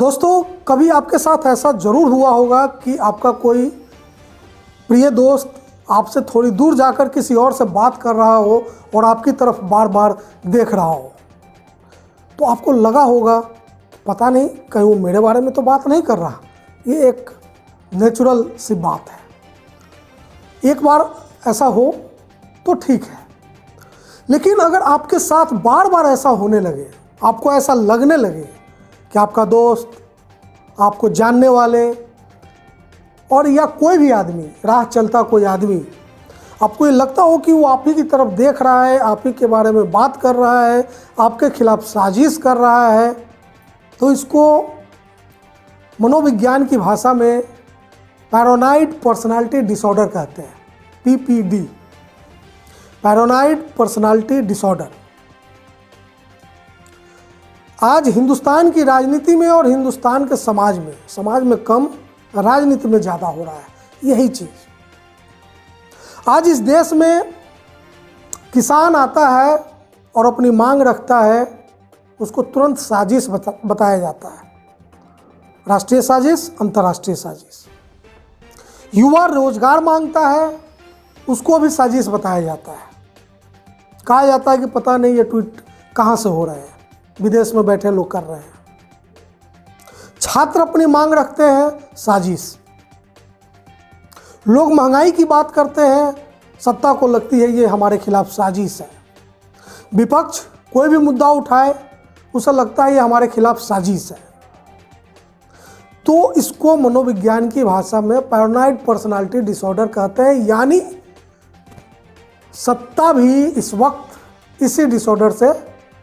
दोस्तों, कभी आपके साथ ऐसा ज़रूर हुआ होगा कि आपका कोई प्रिय दोस्त आपसे थोड़ी दूर जाकर किसी और से बात कर रहा हो और आपकी तरफ बार बार देख रहा हो, तो आपको लगा होगा पता नहीं कहीं वो मेरे बारे में तो बात नहीं कर रहा। ये एक नेचुरल सी बात है। एक बार ऐसा हो तो ठीक है, लेकिन अगर आपके साथ बार बार ऐसा होने लगे, आपको ऐसा लगने लगे कि आपका दोस्त, आपको जानने वाले और या कोई भी आदमी, राह चलता कोई आदमी, आपको ये लगता हो कि वो आप ही की तरफ देख रहा है, आप ही के बारे में बात कर रहा है, आपके खिलाफ साजिश कर रहा है, तो इसको मनोविज्ञान की भाषा में पैरानॉइड पर्सनालिटी डिसऑर्डर कहते हैं, PPD, पैरानॉइड पर्सनालिटी डिसऑर्डर। आज हिंदुस्तान की राजनीति में और हिंदुस्तान के समाज में कम, राजनीति में ज़्यादा हो रहा है यही चीज़। आज इस देश में किसान आता है और अपनी मांग रखता है, उसको तुरंत साजिश बताया जाता है, राष्ट्रीय साजिश, अंतर्राष्ट्रीय साजिश। युवा रोजगार मांगता है, उसको भी साजिश बताया जाता है। कहा जाता है कि पता नहीं ये ट्वीट कहाँ से हो रहे हैं, विदेश में बैठे लोग कर रहे हैं। छात्र अपनी मांग रखते हैं, साजिश। लोग महंगाई की बात करते हैं, सत्ता को लगती है ये हमारे खिलाफ साजिश है। विपक्ष कोई भी मुद्दा उठाए, उसे लगता है ये हमारे खिलाफ साजिश है। तो इसको मनोविज्ञान की भाषा में पैरानॉइड पर्सनालिटी डिसऑर्डर कहते हैं, यानी सत्ता भी इस वक्त इसी डिसऑर्डर से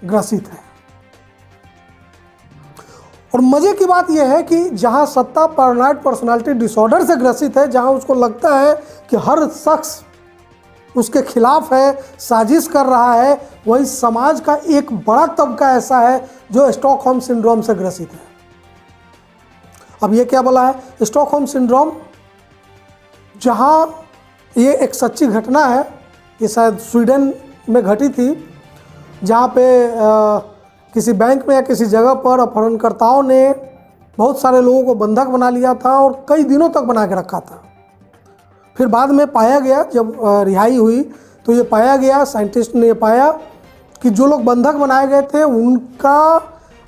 ग्रसित है। और मजे की बात यह है कि जहां सत्ता पैरानॉइड पर्सनालिटी डिसऑर्डर से ग्रसित है, जहां उसको लगता है कि हर शख्स उसके खिलाफ है, साजिश कर रहा है, वही समाज का एक बड़ा तबका ऐसा है जो स्टॉकहोम सिंड्रोम से ग्रसित है। अब ये क्या बोला है स्टॉकहोम सिंड्रोम? जहां ये एक सच्ची घटना है, ये शायद स्वीडन में घटी थी, जहाँ पे किसी बैंक में या किसी जगह पर अपहरणकर्ताओं ने बहुत सारे लोगों को बंधक बना लिया था और कई दिनों तक बना के रखा था। फिर बाद में पाया गया, जब रिहाई हुई तो ये पाया गया, साइंटिस्ट ने ये पाया कि जो लोग बंधक बनाए गए थे उनका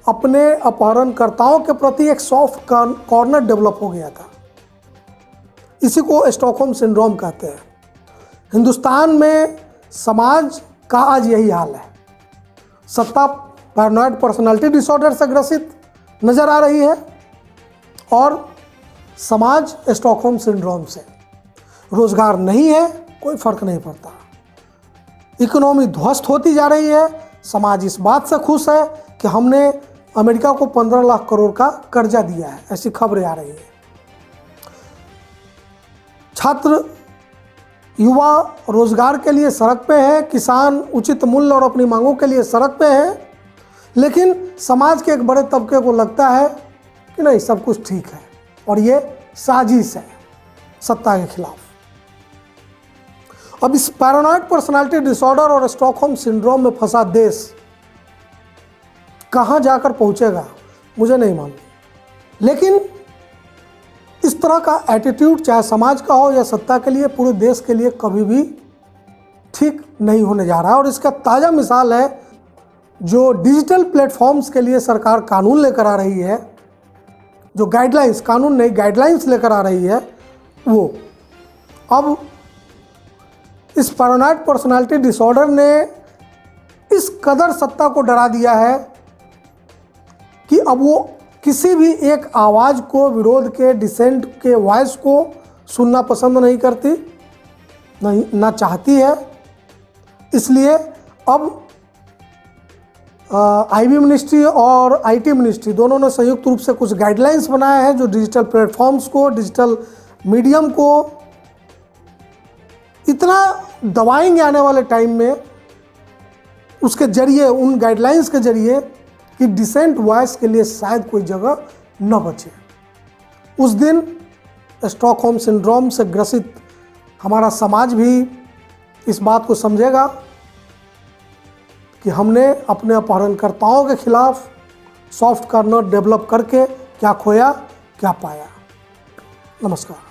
अपने अपहरणकर्ताओं के प्रति एक सॉफ्ट कॉर्नर डेवलप हो गया था। इसी को स्टॉकहोम सिंड्रोम कहते हैं। हिंदुस्तान में समाज का आज यही हाल है। सत्ता पैरानॉइड पर्सनालिटी डिसऑर्डर से ग्रसित नजर आ रही है और समाज स्टॉकहोम सिंड्रोम से। रोजगार नहीं है, कोई फर्क नहीं पड़ता। इकोनॉमी ध्वस्त होती जा रही है। समाज इस बात से खुश है कि हमने अमेरिका को 15 लाख करोड़ का कर्जा दिया है, ऐसी खबरें आ रही है। छात्र, युवा रोजगार के लिए सड़क पे हैं, किसान उचित मूल्य और अपनी मांगों के लिए सड़क पे हैं, लेकिन समाज के एक बड़े तबके को लगता है कि नहीं, सब कुछ ठीक है और ये साजिश है सत्ता के खिलाफ। अब इस पैरानॉइड पर्सनालिटी डिसऑर्डर और स्टॉकहोम सिंड्रोम में फंसा देश कहां जाकर पहुंचेगा मुझे नहीं मालूम, लेकिन इस तरह का एटीट्यूड चाहे समाज का हो या सत्ता के लिए, पूरे देश के लिए कभी भी ठीक नहीं होने जा रहा है। और इसका ताज़ा मिसाल है जो डिजिटल प्लेटफॉर्म्स के लिए सरकार कानून लेकर आ रही है, जो गाइडलाइंस, कानून नहीं गाइडलाइंस लेकर आ रही है, वो अब इस पैरानॉइड पर्सनालिटी डिसऑर्डर ने इस कदर सत्ता को डरा दिया है कि अब वो किसी भी एक आवाज़ को, विरोध के, डिसेंट के वॉइस को सुनना पसंद नहीं करती, नहीं ना चाहती है। इसलिए अब IB मिनिस्ट्री और IT मिनिस्ट्री दोनों ने संयुक्त रूप से कुछ गाइडलाइंस बनाए हैं जो डिजिटल प्लेटफॉर्म्स को, डिजिटल मीडियम को इतना दबाएंगे आने वाले टाइम में, उसके जरिए, उन गाइडलाइंस के जरिए कि डिसेंट वॉइस के लिए शायद कोई जगह न बचे। उस दिन स्टॉकहोम सिंड्रोम से ग्रसित हमारा समाज भी इस बात को समझेगा कि हमने अपने अपहरणकर्ताओं के खिलाफ सॉफ्ट कॉर्नर डेवलप करके क्या खोया क्या पाया। नमस्कार।